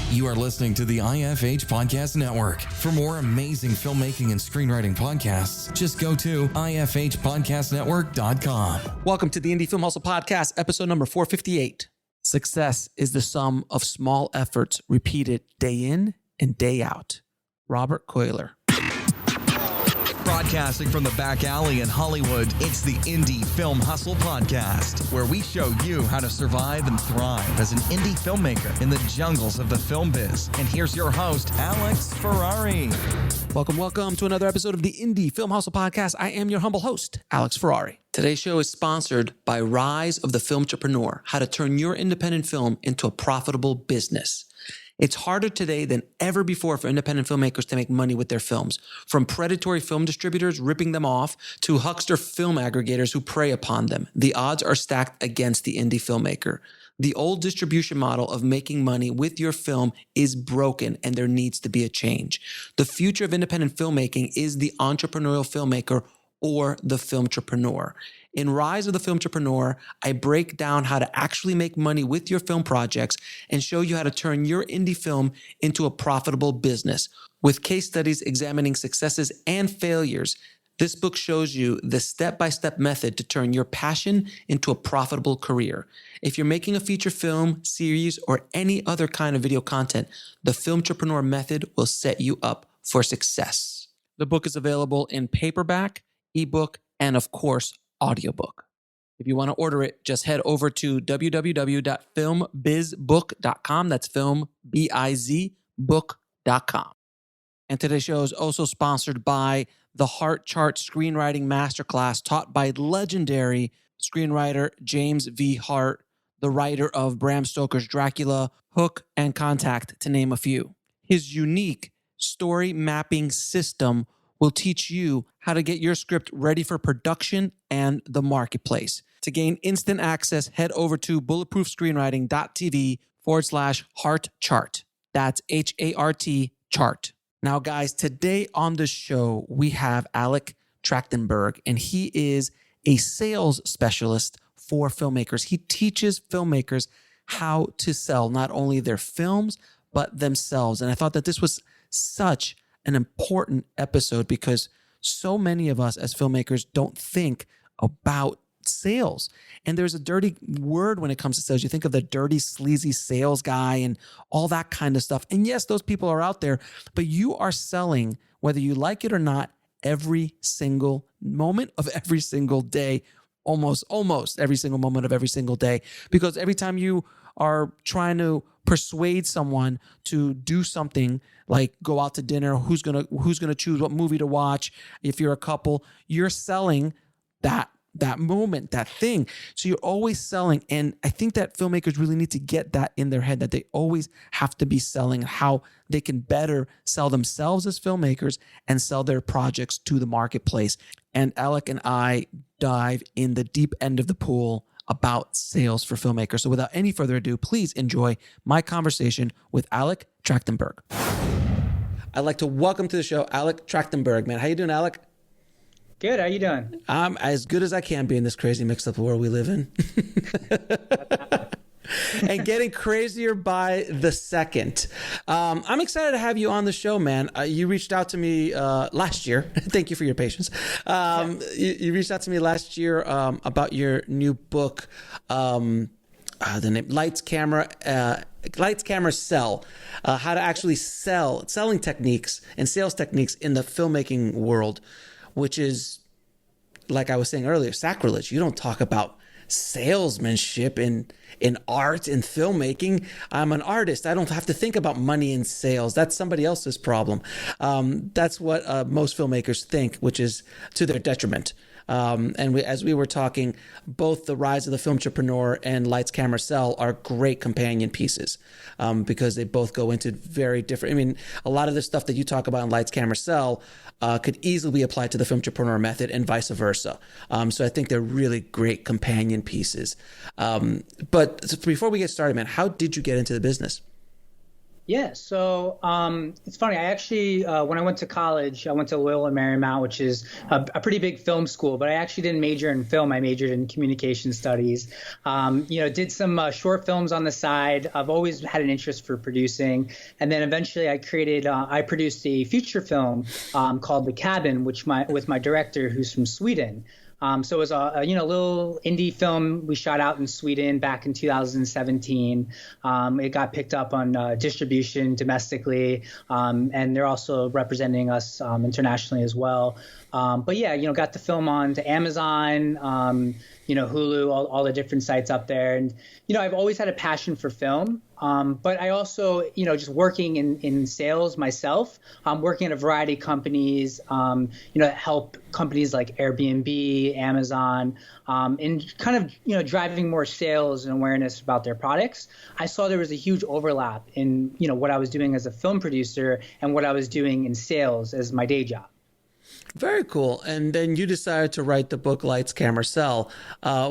You are listening to the IFH Podcast Network. For more amazing filmmaking and screenwriting podcasts, just go to ifhpodcastnetwork.com. Welcome to the Indie Film Hustle Podcast, episode number 458. Success is the sum of small efforts repeated day in and day out. Robert Coiler. Broadcasting from the back alley in Hollywood, it's the Indie Film Hustle Podcast, where we show you how to survive and thrive as an indie filmmaker in the jungles of the film biz. And here's your host, Alex Ferrari. Welcome to another episode of the Indie Film Hustle Podcast. I am your humble host, Alex Ferrari. Today's show is sponsored by Rise of the Filmtrepreneur, how to turn your independent film into a profitable business. It's harder today than ever before for independent filmmakers to make money with their films. From predatory film distributors ripping them off to huckster film aggregators who prey upon them, the odds are stacked against the indie filmmaker. The old distribution model of making money with your film is broken, and there needs to be a change. The future of independent filmmaking is the entrepreneurial filmmaker or the filmtrepreneur. In Rise of the Filmtrepreneur, I break down how to actually make money with your film projects and show you how to turn your indie film into a profitable business. With case studies examining successes and failures, this book shows you the step-by-step method to turn your passion into a profitable career. If you're making a feature film, series, or any other kind of video content, the Filmtrepreneur method will set you up for success. The book is available in paperback, ebook, and of course, audiobook. If you want to order it, just head over to www.filmbizbook.com. That's filmbizbook.com. And today's show is also sponsored by the Heart Chart Screenwriting Masterclass taught by legendary screenwriter James V. Hart, the writer of Bram Stoker's Dracula, Hook, and Contact, to name a few. His unique story mapping system will teach you how to get your script ready for production and the marketplace. To gain instant access, head over to bulletproofscreenwriting.tv/heart chart. That's HART chart. Now, guys, today on the show, we have Alec Trachtenberg, and he is a sales specialist for filmmakers. He teaches filmmakers how to sell not only their films, but themselves. And I thought that this was such an important episode because so many of us as filmmakers don't think about sales. And there's a dirty word when it comes to sales. You think of the dirty, sleazy sales guy and all that kind of stuff. And yes, those people are out there, but you are selling, whether you like it or not, every single moment of every single day, almost every single moment of every single day. Because every time you are trying to persuade someone to do something like go out to dinner, who's gonna choose what movie to watch, if you're a couple, you're selling that moment, that thing. So you're always selling. And I think that filmmakers really need to get that in their head, that they always have to be selling, how they can better sell themselves as filmmakers and sell their projects to the marketplace. And Alec and I dive in the deep end of the pool about sales for filmmakers. So without any further ado, please enjoy my conversation with Alec Trachtenberg. I'd like to welcome to the show Alec Trachtenberg. Man, how you doing, Alec? Good. How you doing? I'm as good as I can be in this crazy mixed-up world we live in. And getting crazier by the second. I'm excited to have you on the show, man. You reached out to me last year. Thank you for your patience. You reached out to me last year about your new book, the name Lights, Camera, Sell, how to actually selling techniques and sales techniques in the filmmaking world, which is, like I was saying earlier, sacrilege. You don't talk about salesmanship in art and filmmaking. I'm an artist. I don't have to think about money in sales. That's somebody else's problem. That's what most filmmakers think, which is to their detriment. As we were talking, both The Rise of the Filmtrepreneur and Lights, Camera, Sell are great companion pieces because they both go into very different. I mean, a lot of the stuff that you talk about in Lights, Camera, Sell could easily be applied to the Filmtrepreneur method and vice versa. So I think they're really great companion pieces. But before we get started, man, how did you get into the business? Yeah, so it's funny. I actually, when I went to college, I went to Loyola Marymount, which is a pretty big film school. But I actually didn't major in film. I majored in communication studies. Did some short films on the side. I've always had an interest for producing, and then eventually I produced a feature film called The Cabin, with my director, who's from Sweden. So it was a little indie film we shot out in Sweden back in 2017. It got picked up on distribution domestically, and they're also representing us internationally as well. But yeah, got the film on to Amazon, Hulu, all the different sites up there. And, I've always had a passion for film. But I also, just working in sales myself, working at a variety of companies, help companies like Airbnb, Amazon, and kind of, driving more sales and awareness about their products. I saw there was a huge overlap in, what I was doing as a film producer and what I was doing in sales as my day job. Very cool. And then you decided to write the book Lights, Camera, Sell,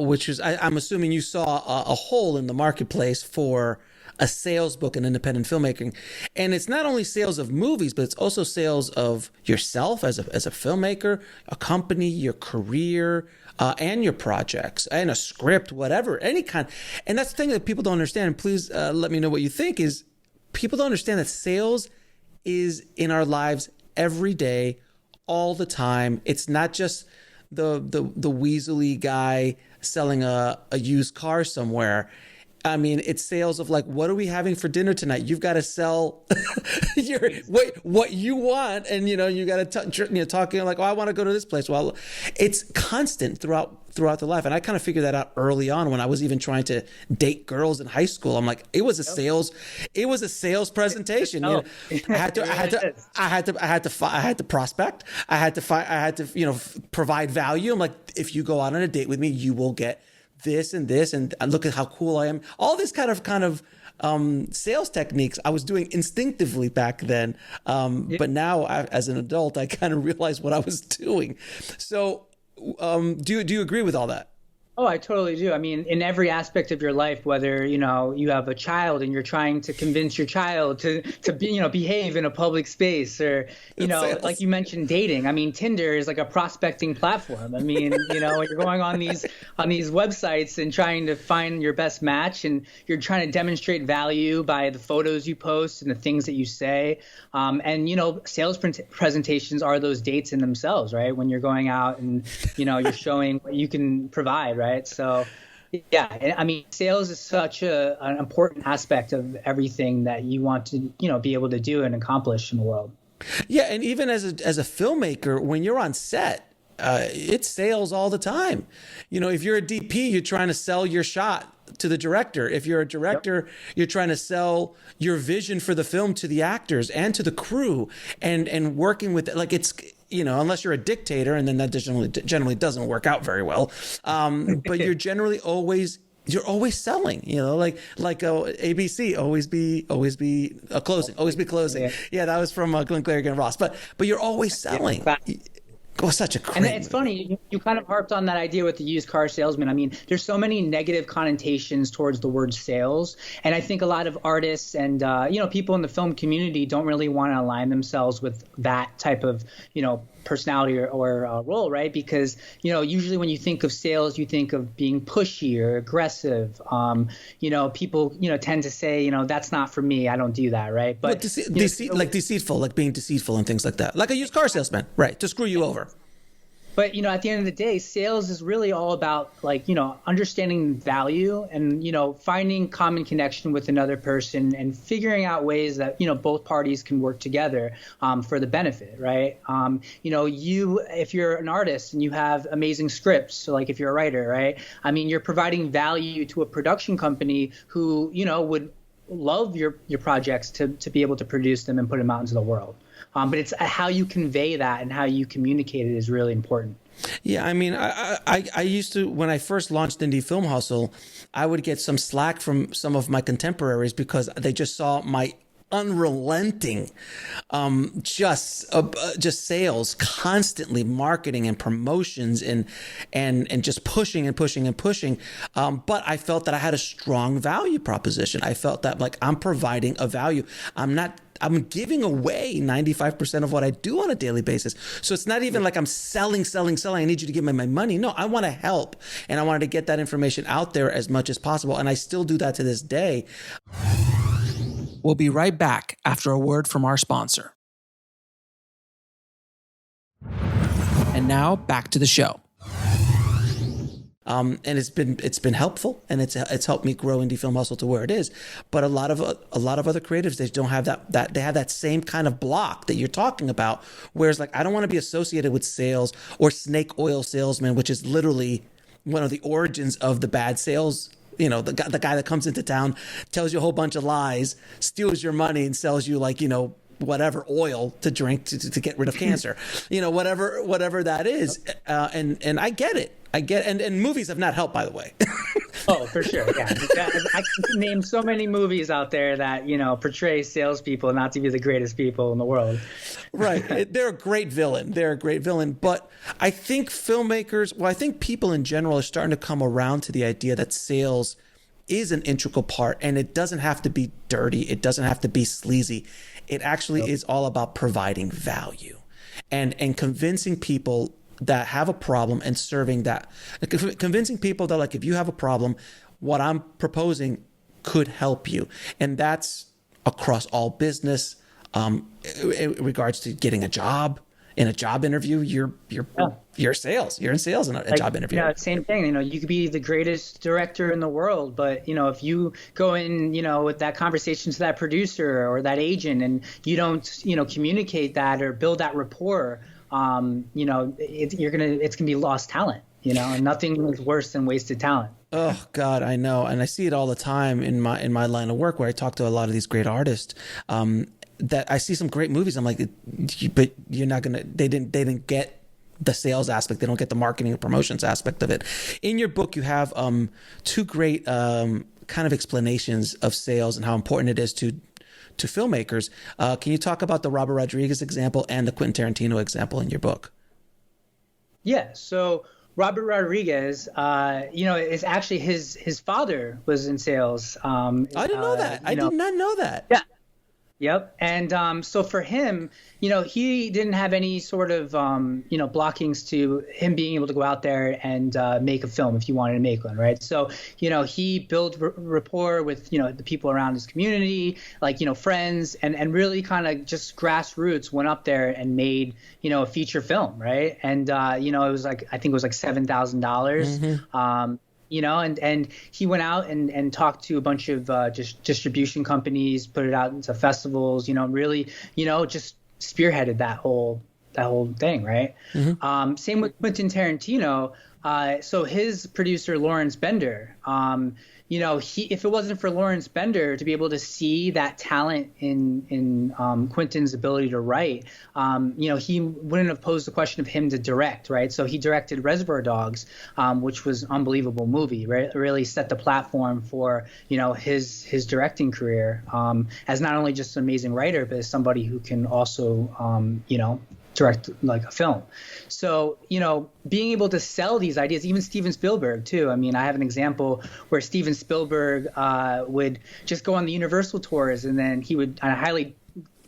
which is, I'm assuming you saw a hole in the marketplace for a sales book in independent filmmaking. And it's not only sales of movies, but it's also sales of yourself as a filmmaker, a company, your career, and your projects, and a script, whatever, any kind. And that's the thing that people don't understand. And please let me know what you think is people don't understand that sales is in our lives every day, all the time. It's not just the weaselly guy selling a used car somewhere. I mean, it's sales of like, what are we having for dinner tonight? You've got to sell what you want, and you got to talking like, oh, I want to go to this place. Well, it's constant throughout the life, and I kind of figured that out early on when I was even trying to date girls in high school. I'm like, it was a sales presentation. I had to prospect. I had to provide value. I'm like, if you go out on a date with me, you will get this and this, and look at how cool I am. All this kind of sales techniques I was doing instinctively back then. But now as an adult, I kind of realized what I was doing. So do you agree with all that? Oh, I totally do. I mean, in every aspect of your life, whether, you have a child and you're trying to convince your child to behave in a public space, or, like you mentioned, dating. I mean, Tinder is like a prospecting platform. I mean, when you're going on these websites and trying to find your best match, and you're trying to demonstrate value by the photos you post and the things that you say. And sales presentations are those dates in themselves, right? When you're going out and, you're showing what you can provide, right? So, yeah, I mean, sales is such an important aspect of everything that you want to, be able to do and accomplish in the world. Yeah, and even as a filmmaker, when you're on set, it's sales all the time. If you're a DP, you're trying to sell your shot to the director. If you're a director, you're trying to sell your vision for the film to the actors and to the crew, and working with it. Like, it's, unless you're a dictator, and then that generally doesn't work out very well. But you're generally always selling, like ABC, always be a closing, always be closing. Yeah, that was from Glenn Cleric and Ross. But you're always selling. Oh, such a great And it's funny, you kind of harped on that idea with the used car salesman. I mean, there's so many negative connotations towards the word sales. And I think a lot of artists and, people in the film community don't really want to align themselves with that type of, personality or role, right? Because, usually when you think of sales, you think of being pushy or aggressive. People, tend to say, that's not for me. I don't do that, right? But deceitful, like being deceitful and things like that. Like a used car salesman, right? To screw you over. But, at the end of the day, sales is really all about, understanding value and, finding common connection with another person and figuring out ways that, both parties can work together for the benefit, right? If you're an artist and you have amazing scripts, so like if you're a writer, right? I mean, you're providing value to a production company who, would love your projects to be able to produce them and put them out into the world. But it's how you convey that and how you communicate it is really important. Yeah, I mean, I used to, when I first launched Indie Film Hustle, I would get some slack from some of my contemporaries because they just saw my unrelenting, just sales, constantly marketing and promotions and just pushing and pushing and pushing. But I felt that I had a strong value proposition. I felt that like I'm providing a value. I'm giving away 95% of what I do on a daily basis. So it's not even like I'm selling. I need you to give me my money. No, I want to help. And I wanted to get that information out there as much as possible. And I still do that to this day. We'll be right back after a word from our sponsor. And now back to the show. And it's been helpful, and it's helped me grow Indie Film Hustle to where it is. But a lot of other creatives, they don't have that they have that same kind of block that you're talking about. Whereas like I don't want to be associated with sales or snake oil salesman, which is literally one of the origins of the bad sales. You know, the guy that comes into town, tells you a whole bunch of lies, steals your money, and sells you like, you know, whatever oil to drink to get rid of cancer, you know, whatever that is. And I get it. And movies have not helped, by the way. Oh, for sure. Yeah. I can name so many movies out there that, you know, portray salespeople not to be the greatest people in the world. Right. They're a great villain. But I think I think people in general are starting to come around to the idea that sales is an integral part, and it doesn't have to be dirty. It doesn't have to be sleazy. It actually is all about providing value and convincing people that have a problem and serving that, convincing people that like, if you have a problem, what I'm proposing could help you. And that's across all business. In regards to getting a job, in a job interview, you're sales. You're in sales in a job interview. Yeah, same thing. You know, you could be the greatest director in the world, but you know, if you go in, you know, with that conversation to that producer or that agent, and you don't, you know, communicate that or build that rapport, you know, it's gonna be lost talent. You know, and nothing is worse than wasted talent. Oh God, I know, and I see it all the time in my line of work where I talk to a lot of these great artists. That I see some great movies. I'm like, but you're not gonna. They didn't get the sales aspect. They don't get the marketing and promotions aspect of it. In your book, you have two great kind of explanations of sales and how important it is to filmmakers. Can you talk about the Robert Rodriguez example and the Quentin Tarantino example in your book? Yeah. So Robert Rodriguez, you know, is actually his father was in sales. I didn't know that. I did not know that. Yeah. Yep. And so for him, you know, he didn't have any sort of, you know, blockings to him being able to go out there and make a film if he wanted to make one. Right. So, you know, he built rapport with, you know, the people around his community, like, you know, friends, and really kind of just grassroots went up there and made, you know, a feature film. Right. And, you know, it was like, I think it was like $7,000. You know, and he went out and talked to a bunch of just distribution companies, put it out into festivals, you know, really, you know, just spearheaded that whole thing, right? Mm-hmm. Same with Quentin Tarantino. So his producer, Lawrence Bender, you know, if it wasn't for Lawrence Bender to be able to see that talent in Quentin's ability to write, you know, he wouldn't have posed the question of him to direct, right? So he directed Reservoir Dogs, which was an unbelievable movie, right? It really set the platform for, you know, his directing career as not only just an amazing writer, but as somebody who can also, you know, direct like a film. So, you know, being able to sell these ideas, even Steven Spielberg too. I mean, I have an example where Steven Spielberg would just go on the Universal tours, and then he would, I highly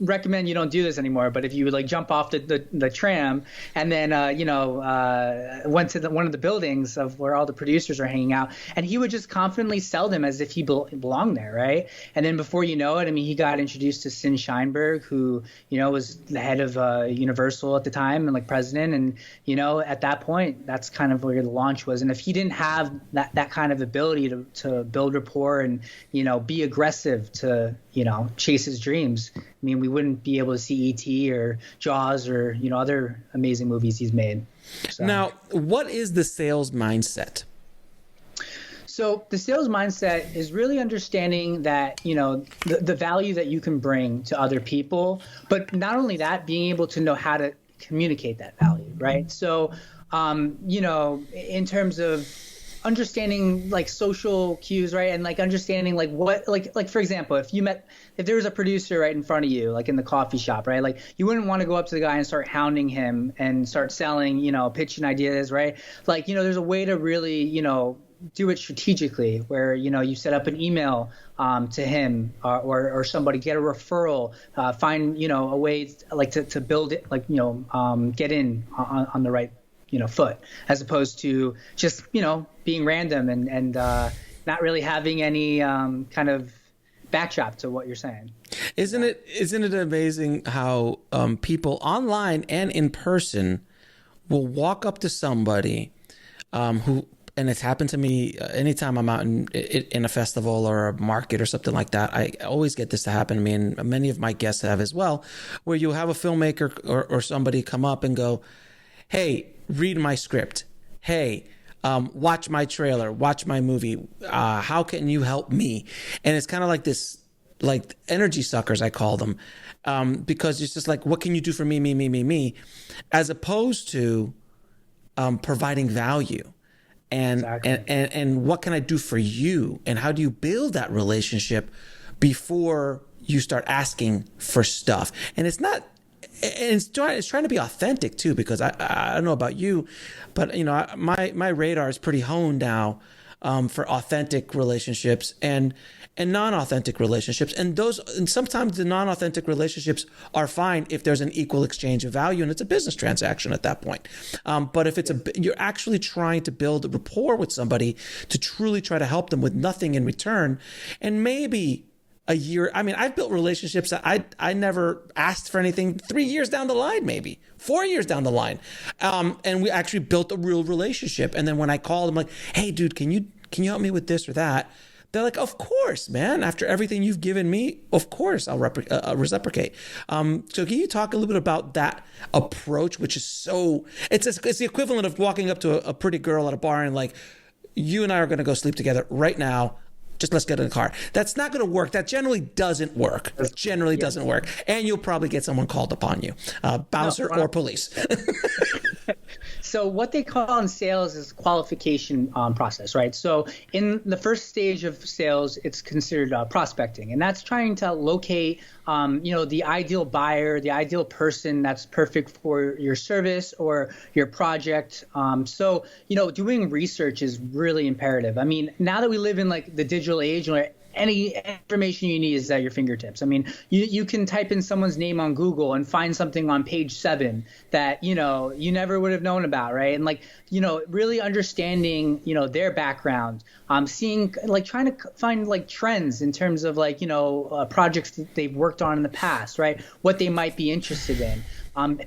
recommend you don't do this anymore, but if you would like jump off the tram and then you know went to one of the buildings of where all the producers are hanging out, and he would just confidently sell them as if he belonged there, right? And then before you know it, I mean, he got introduced to Sin Sheinberg, who, you know, was the head of Universal at the time and like president, and you know, at that point, that's kind of where the launch was. And if he didn't have that kind of ability to build rapport and, you know, be aggressive to, you know, chase his dreams, I mean, we wouldn't be able to see E.T. or Jaws or, you know, other amazing movies he's made. So. Now, what is the sales mindset? So the sales mindset is really understanding that, you know, the value that you can bring to other people, but not only that, being able to know how to communicate that value, right? So, you know, in terms of, understanding like social cues, right? And like understanding like what, like for example, if there was a producer right in front of you, like in the coffee shop, right? Like you wouldn't want to go up to the guy and start hounding him and start selling, pitching ideas, right? Like, there's a way to really, do it strategically where, you set up an email to him or somebody, get a referral, find, a way like to build it, like, get in on the right, foot, as opposed to just, being random and not really having any kind of backdrop to what you're saying. Isn't it amazing how people online and in person will walk up to somebody who, and it's happened to me anytime I'm out in a festival or a market or something like that. I always get this to happen to me, and many of my guests have as well, where you have a filmmaker or somebody come up and go, hey, read my script. Hey, watch my trailer, watch my movie. How can you help me? And it's kind of like this, like energy suckers, I call them, because it's just like, what can you do for me, as opposed to providing value. And, exactly. and what can I do for you? And how do you build that relationship before you start asking for stuff? And it's not, and it's trying to be authentic too, because I don't know about you, but my radar is pretty honed now for authentic relationships and non-authentic relationships. And sometimes the non-authentic relationships are fine if there's an equal exchange of value and it's a business transaction at that point. But if you're actually trying to build a rapport with somebody to truly try to help them with nothing in return, and maybe a year, I've built relationships that I never asked for anything 3 years down the line, maybe 4 years down the line. And we actually built a real relationship. And then when I called, I'm like, hey dude, can you help me with this or that? They're like, of course, man. After everything you've given me, of course, I'll reciprocate. So can you talk a little bit about that approach, which is it's the equivalent of walking up to a pretty girl at a bar and like, you and I are going to go sleep together right now. Just let's get in the car. That's not going to work. That generally doesn't work. Doesn't work. And you'll probably get someone called upon you, bouncer or police. So what they call in sales is qualification process, right? So in the first stage of sales, it's considered prospecting, and that's trying to locate, the ideal buyer, the ideal person that's perfect for your service or your project. So doing research is really imperative. Now that we live in like the digital age where any information you need is at your fingertips. You can type in someone's name on Google and find something on page 7 that, you never would have known about, right? And like, really understanding, their background, seeing, like trying to find like trends in terms of like, projects that they've worked on in the past, right? What they might be interested in.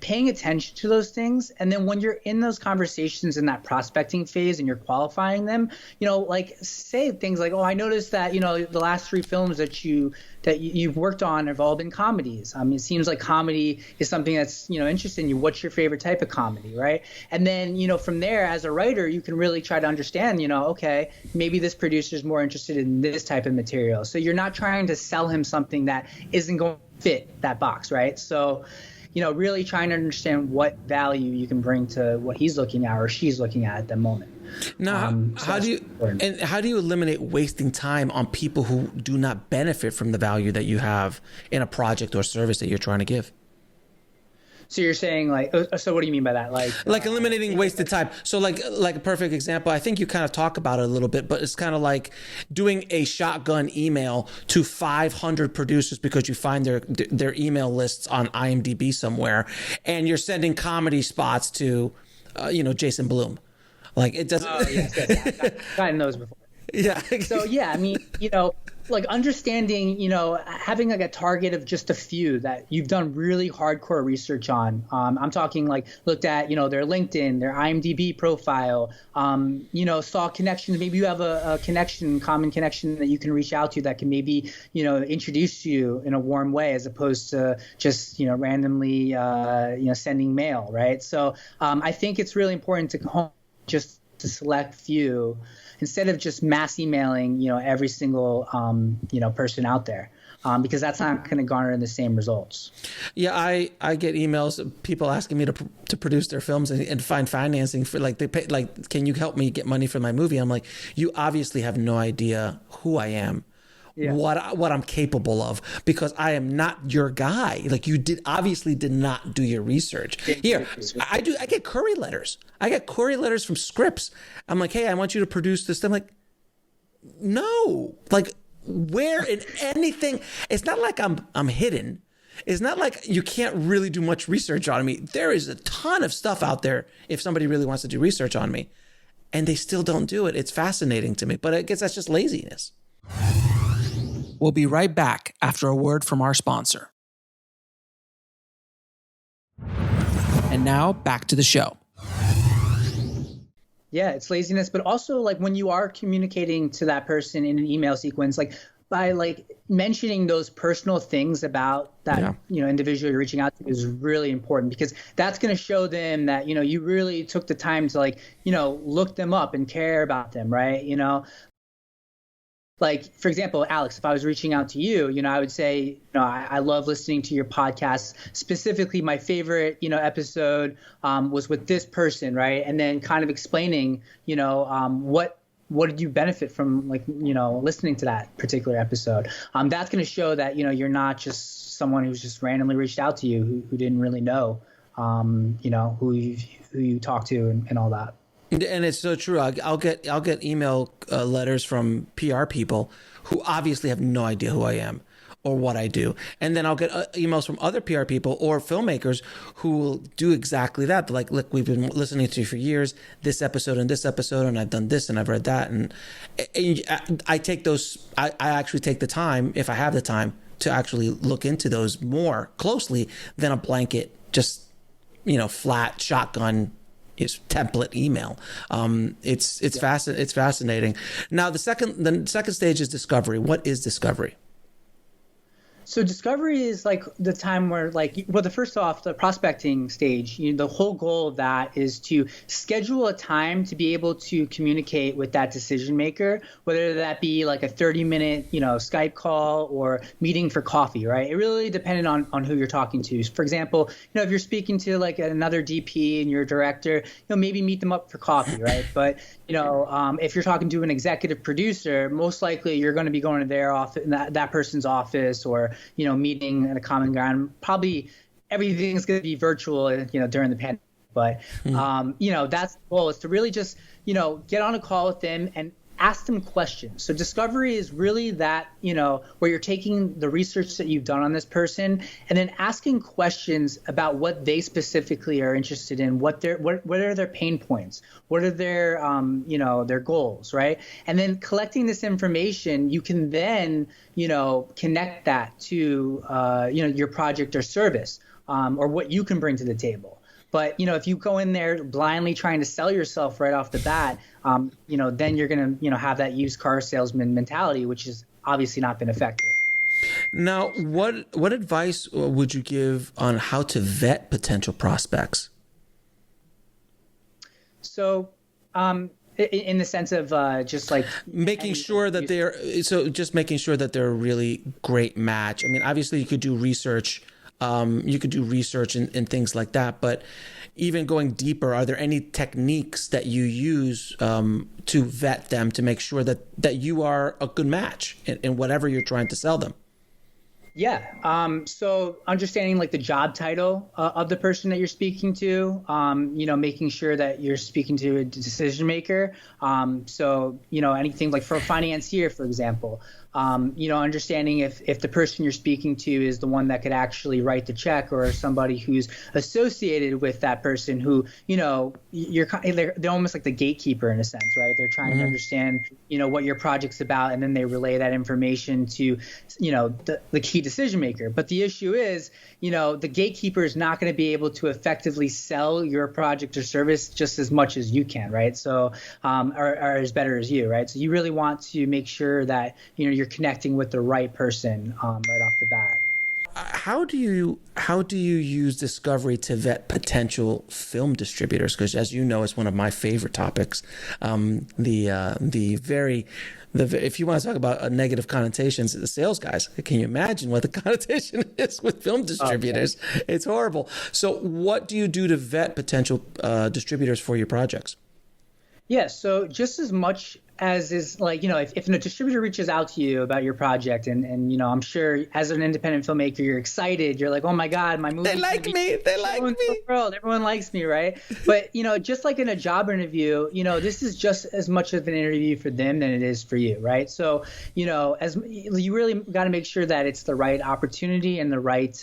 Paying attention to those things. And then when you're in those conversations in that prospecting phase and you're qualifying them, like say things like, oh, I noticed that, the last 3 films that you've worked on have all been comedies. It seems like comedy is something that's, interesting in you. What's your favorite type of comedy, right? And then, from there, as a writer, you can really try to understand, okay, maybe this producer is more interested in this type of material. So you're not trying to sell him something that isn't going to fit that box, right? So really trying to understand what value you can bring to what he's looking at or she's looking at the moment. Now, how do you eliminate wasting time on people who do not benefit from the value that you have in a project or service that you're trying to give? So you're saying like, so what do you mean by that? Like eliminating wasted time. So like a perfect example, I think you kind of talk about it a little bit, but it's kind of like doing a shotgun email to 500 producers because you find their email lists on IMDb somewhere, and you're sending comedy spots to, Jason Blum. Like it doesn't. Oh, yes. I've gotten those before. Yeah. So yeah, like understanding, having like a target of just a few that you've done really hardcore research on. I'm talking like looked at, their LinkedIn, their IMDb profile, saw connections. Maybe you have a common connection that you can reach out to that can maybe, introduce you in a warm way as opposed to just, randomly, sending mail. Right. So I think it's really important to just a select few instead of just mass emailing, every single, person out there. Because that's not going to garner the same results. Yeah, I get emails of people asking me to produce their films and find financing for, like, they pay, like, can you help me get money for my movie? I'm like, you obviously have no idea who I am. Yeah. What I'm capable of, because I am not your guy. Like, you obviously did not do your research. Here, I get query letters. I get query letters from scripts. I'm like, hey, I want you to produce this. I'm like, no, like, where in anything? It's not like I'm hidden. It's not like you can't really do much research on me. There is a ton of stuff out there if somebody really wants to do research on me, and they still don't do it. It's fascinating to me, but I guess that's just laziness. We'll be right back after a word from our sponsor. And now back to the show. Yeah, it's laziness, but also, like, when you are communicating to that person in an email sequence, like, by, like, mentioning those personal things about that, individual you're reaching out to is really important, because that's going to show them that, you really took the time to, like, look them up and care about them, right? Like, for example, Alex, if I was reaching out to you, I would say, I love listening to your podcast. Specifically, my favorite, episode was with this person, right? And then kind of explaining, what did you benefit from, like, listening to that particular episode. That's going to show that, you're not just someone who's just randomly reached out to you who didn't really know, who you talked to and all that. And it's so true. I'll get email letters from PR people who obviously have no idea who I am or what I do. And then I'll get emails from other PR people or filmmakers who will do exactly that. They're like, look, we've been listening to you for years, this episode, and I've done this and I've read that. And I take those, I actually take the time, if I have the time, to actually look into those more closely than a blanket, just, flat shotgun template email. It's fascinating. Now the second stage is discovery. What is discovery? So discovery is like the time where, like, well, first off, the prospecting stage, the whole goal of that is to schedule a time to be able to communicate with that decision maker, whether that be like a 30-minute, Skype call or meeting for coffee, right? It really depended on who you're talking to. For example, if you're speaking to like another DP and your director, maybe meet them up for coffee, right? But, if you're talking to an executive producer, most likely you're going to be going to their office, that person's office, or meeting at a common ground. Probably everything's going to be virtual, during the pandemic. But, that's the goal, is to really just, get on a call with them and ask them questions. So discovery is really that, where you're taking the research that you've done on this person and then asking questions about what they specifically are interested in, what are their pain points, what are their, their goals, right? And then collecting this information, you can then, connect that to, your project or service, or what you can bring to the table. But, if you go in there blindly trying to sell yourself right off the bat, then you're going to, have that used car salesman mentality, which has obviously not been effective. Now, what advice would you give on how to vet potential prospects? So, in the sense of just like making sure that they're a really great match. I mean, obviously you could do research. You could do research and things like that, but even going deeper, are there any techniques that you use to vet them to make sure that you are a good match in whatever you're trying to sell them? Yeah. So understanding like the job title of the person that you're speaking to, making sure that you're speaking to a decision maker. So, anything like for a financier, for example, understanding if the person you're speaking to is the one that could actually write the check, or somebody who's associated with that person who, they're almost like the gatekeeper in a sense, right? They're trying to understand, what your project's about, and then they relay that information to, the key decision maker. But the issue is, the gatekeeper is not going to be able to effectively sell your project or service just as much as you can, right? So, or as better as you, right? So you really want to make sure that, you're connecting with the right person right off the bat. how do you use discovery to vet potential film distributors? Because as you know, it's one of my favorite topics. If you want to talk about negative connotations, the sales guys, can you imagine what the connotation is with film distributors? Okay. It's horrible. So what do you do to vet potential distributors for your projects? Yeah, so just as much as is like, if a distributor reaches out to you about your project and I'm sure as an independent filmmaker, you're excited. You're like, oh my God, my movie. They like me. The world. Everyone likes me, right? But, just like in a job interview, this is just as much of an interview for them than it is for you, right? So, as you really got to make sure that it's the right opportunity and the right,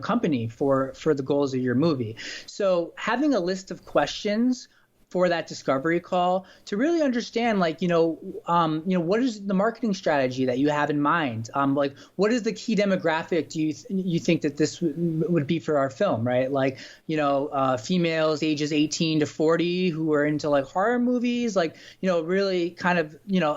company for the goals of your movie. So having a list of questions for that discovery call to really understand, what is the marketing strategy that you have in mind? What is the key demographic do you think that this would be for our film, right? Females ages 18 to 40 who are into horror movies, really kind of,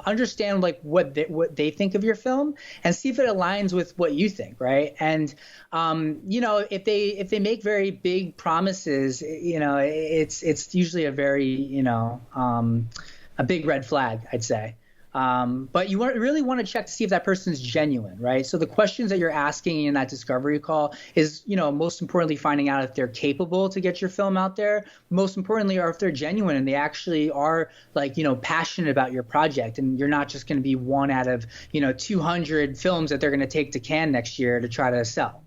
understand what they think of your film and see if it aligns with what you think, right? And, if they make very big promises, it's usually a very, a big red flag, I'd say. But you really want to check to see if that person's genuine, right? So the questions that you're asking in that discovery call is, most importantly, finding out if they're capable to get your film out there. Most importantly, or if they're genuine and they actually are passionate about your project. And you're not just going to be one out of, 200 films that they're going to take to Cannes next year to try to sell,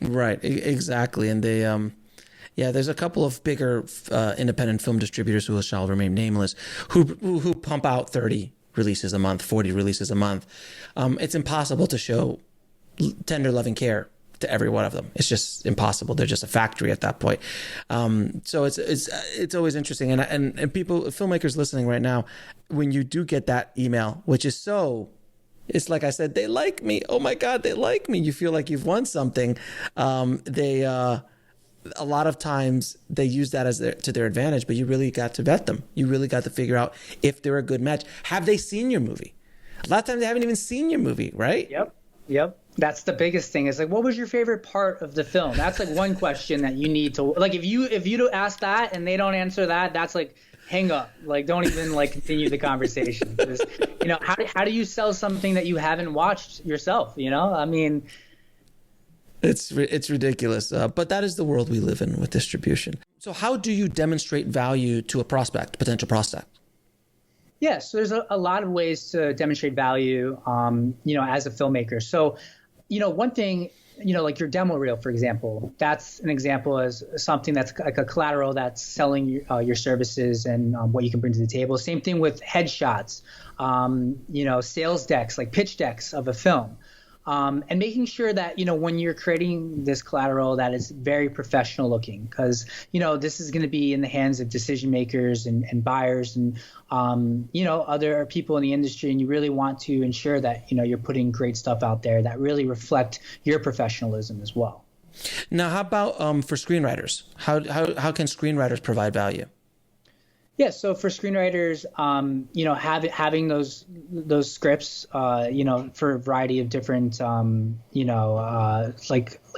Right. Exactly. And they, there's a couple of bigger independent film distributors who shall remain nameless who pump out 30 releases a month, 40 releases a month. It's impossible to show tender loving care to every one of them. It's just impossible. They're just a factory at that point. So it's always interesting. And people, filmmakers listening right now, when you do get that email, which is it's like I said, they like me. Oh my God, they like me. You feel like you've won something. A lot of times they use that to their advantage, but you really got to vet them. You really got to figure out if they're a good match. Have they seen your movie? A lot of times they haven't even seen your movie, right? Yep. That's the biggest thing is what was your favorite part of the film? That's one question that you need to if you don't ask that and they don't answer that, that's hang up. Don't even continue the conversation. Because, how do you sell something that you haven't watched yourself? I mean, It's ridiculous, but that is the world we live in with distribution. So how do you demonstrate value to a potential prospect? Yeah, so there's a lot of ways to demonstrate value, as a filmmaker. So, one thing, your demo reel, for example, that's an example as something that's like a collateral that's selling your services and what you can bring to the table. Same thing with headshots, sales decks, pitch decks of a film. And making sure that, when you're creating this collateral that is very professional looking, because, this is going to be in the hands of decision makers and buyers and, other people in the industry. And you really want to ensure that, you're putting great stuff out there that really reflect your professionalism as well. Now, how about for screenwriters? How can screenwriters provide value? Yeah, so for screenwriters, having those scripts, for a variety of different,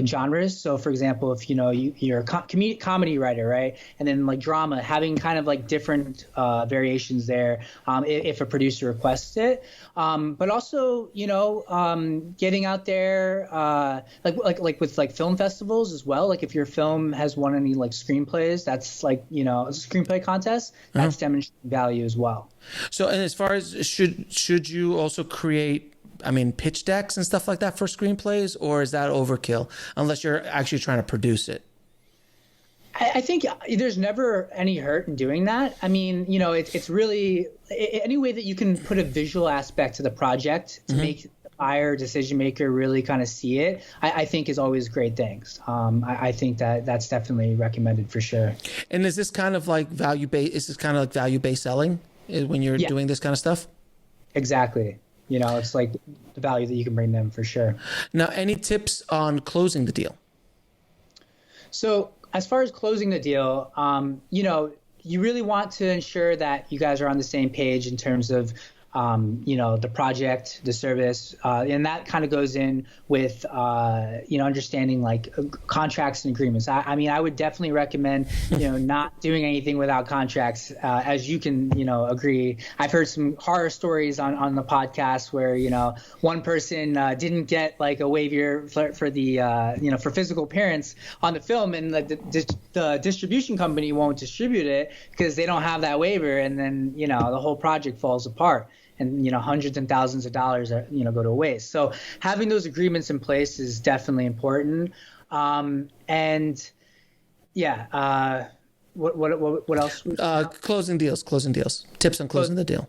genres. So, for example, if you're a comedy writer, right, and then drama, having kind of different variations there, if a producer requests it, but also getting out there, with film festivals as well. If your film has won any screenplays, that's a screenplay contest. That's demonstrating value as well. So, and as far as should you also create, pitch decks and stuff like that for screenplays, or is that overkill unless you're actually trying to produce it? I think there's never any hurt in doing that. It's really any way that you can put a visual aspect to the project to make the buyer, decision maker really kind of see it, I think is always great things. I think that's definitely recommended for sure. And is this kind of value-based? Is this kind of value-based selling when you're doing this kind of stuff? Exactly. It's the value that you can bring them for sure. Now, any tips on closing the deal? So as far as closing the deal, you really want to ensure that you guys are on the same page in terms of the project, the service, and that kind of goes in with, understanding like contracts and agreements. I mean, I would definitely recommend, not doing anything without contracts, as you can, agree. I've heard some horror stories on the podcast where, one person didn't get like a waiver for the, for physical appearance on the film, and the distribution company won't distribute it because they don't have that waiver, and then, the whole project falls apart. And hundreds and thousands of dollars go to waste. So having those agreements in place is definitely important. And yeah, what else? Closing deals. Tips on closing the deal.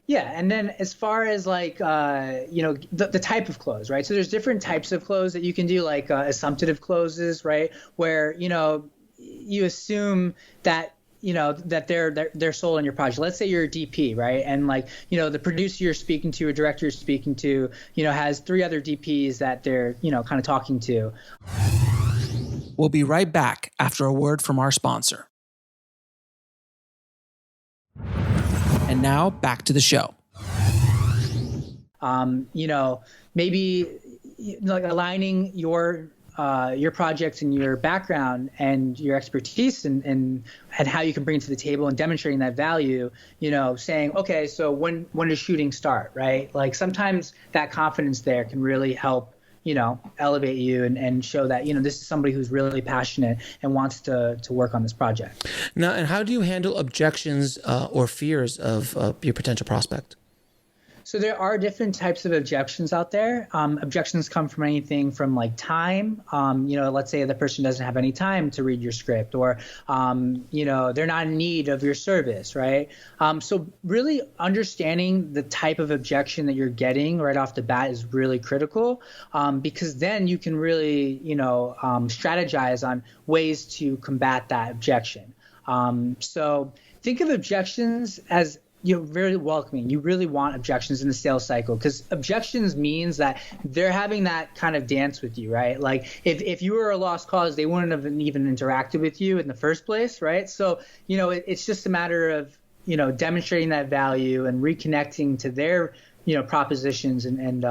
Yeah, and then as far as like the type of close, right? So there's different types of close that you can do, like assumptive closes, right? Where you assume that that they're sold on your project. Let's say you're a DP, right? And like, the producer you're speaking to, or director you're speaking to, has 3 other DPs that they're, kind of talking to. We'll be right back after a word from our sponsor. And now back to the show. Maybe like aligning your projects and your background and your expertise and how you can bring it to the table and demonstrating that value, saying, okay, so when does shooting start, right? Like sometimes that confidence there can really help, elevate you and show that, this is somebody who's really passionate and wants to work on this project. Now, and how do you handle objections or fears of your potential prospect? So there are different types of objections out there. Objections come from anything from like time. Let's say the person doesn't have any time to read your script, or, they're not in need of your service, right? So really understanding the type of objection that you're getting right off the bat is really critical, because then you can really, strategize on ways to combat that objection. So think of objections as very welcoming. You really want objections in the sales cycle, because objections means that they're having that kind of dance with you, right? Like if you were a lost cause, they wouldn't have even interacted with you in the first place, right? So, it's just a matter of, demonstrating that value and reconnecting to their, propositions and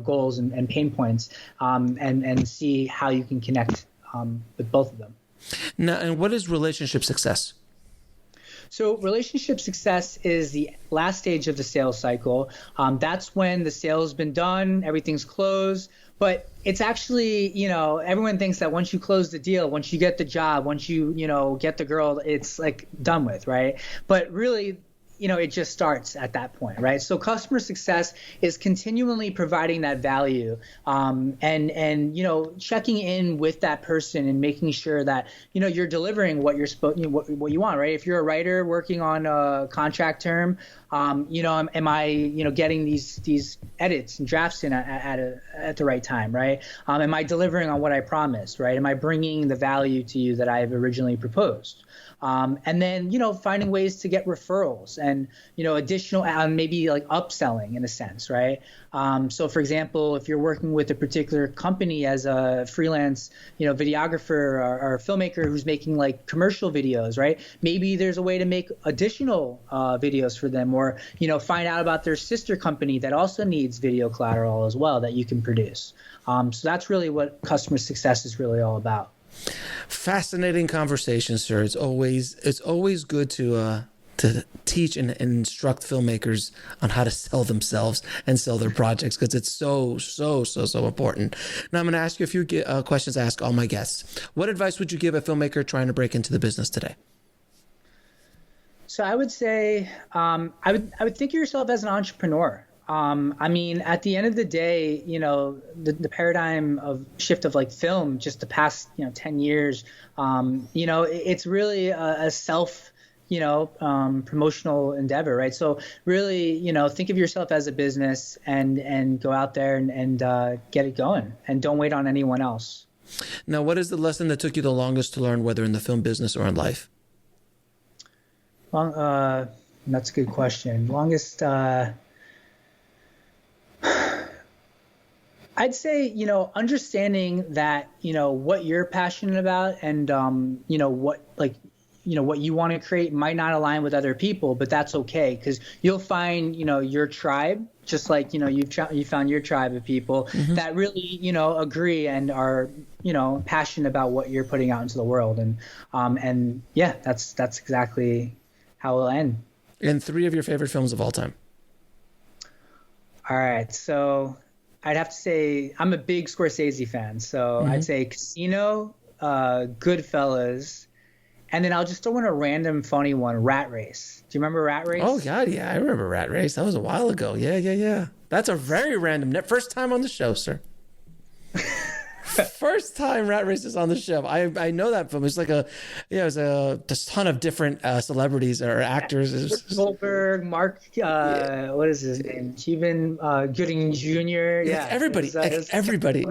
goals and pain points, and see how you can connect with both of them. Now, and what is relationship success? So relationship success is the last stage of the sales cycle. That's when the sale has been done, everything's closed. But it's actually, everyone thinks that once you close the deal, once you get the job, once you, get the girl, it's like done with, right? But really, it just starts at that point, right? So customer success is continually providing that value, and checking in with that person and making sure that you're delivering what you're what you want, right? If you're a writer working on a contract term, am I getting these edits and drafts in at the right time, right? Am I delivering on what I promised, right? Am I bringing the value to you that I've originally proposed? And then, finding ways to get referrals and, additional, maybe like upselling in a sense, right? So for example, if you're working with a particular company as a freelance, videographer or filmmaker who's making like commercial videos, right? Maybe there's a way to make additional videos for them, or, find out about their sister company that also needs video collateral as well that you can produce. So that's really what customer success is really all about. Fascinating conversation, sir. It's always good to teach and instruct filmmakers on how to sell themselves and sell their projects, because it's so important. Now I'm going to ask you a few questions I ask all my guests. What advice would you give a filmmaker trying to break into the business today? So I would say I would think of yourself as an entrepreneur. At the end of the day, the paradigm of shift of like film, just the past, 10 years, it's really a self, promotional endeavor, right? So really, think of yourself as a business and go out there and get it going, and don't wait on anyone else. Now, what is the lesson that took you the longest to learn, whether in the film business or in life? Well, that's a good question. Longest, I'd say, understanding that, what you're passionate about and, what, like, what you want to create might not align with other people, but that's okay, because you'll find, your tribe, just like, you found your tribe of people that really, agree and are, passionate about what you're putting out into the world. And yeah, that's exactly how it'll end. And 3 of your favorite films of all time. All right. So I'd have to say I'm a big Scorsese fan. So I'd say Casino, Goodfellas, and then I'll just throw in a random funny one, Rat Race. Do you remember Rat Race? Oh, God, yeah. I remember Rat Race. That was a while ago. Yeah. That's a very random, first time on the show, sir. First time Rat Race is on the show. I know that film. It's like it was a ton of different celebrities or actors. Goldberg, Mark, what is his name? Cuban Gooding Jr. Yeah, everybody. Everybody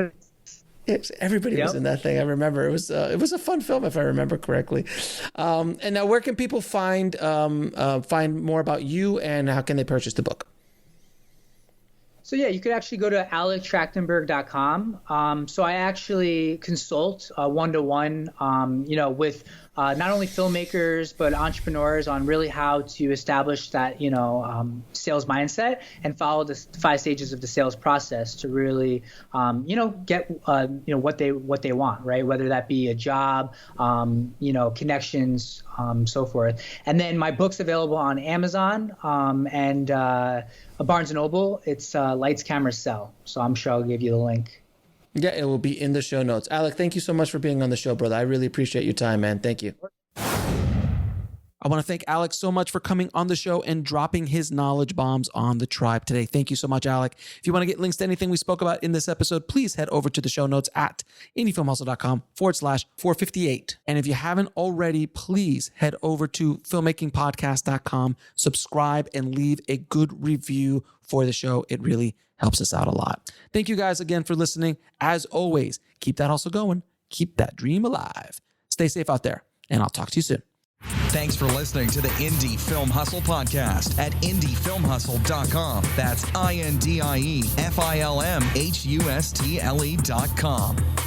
was in that thing. I remember it was a fun film, if I remember correctly. And now, where can people find more about you, and how can they purchase the book? So yeah, you could actually go to alectrachtenberg.com. So I actually consult one-to-one, with not only filmmakers but entrepreneurs on really how to establish that sales mindset and follow the 5 stages of the sales process to really get what they want, right? Whether that be a job, connections, so forth. And then my book's available on Amazon and Barnes & Noble. It's Lights, Camera, Sell. So I'm sure I'll give you the link. Yeah, it will be in the show notes. Alec, thank you so much for being on the show, brother. I really appreciate your time, man. Thank you. I want to thank Alec so much for coming on the show and dropping his knowledge bombs on the tribe today. Thank you so much, Alec. If you want to get links to anything we spoke about in this episode, please head over to the show notes at indiefilmhustle.com/458. And if you haven't already, please head over to filmmakingpodcast.com, subscribe, and leave a good review for the show. It really helps us out a lot. Thank you guys again for listening. As always, keep that hustle going. Keep that dream alive. Stay safe out there, and I'll talk to you soon. Thanks for listening to the Indie Film Hustle podcast at indiefilmhustle.com. That's INDIEFILMHUSTLE.com.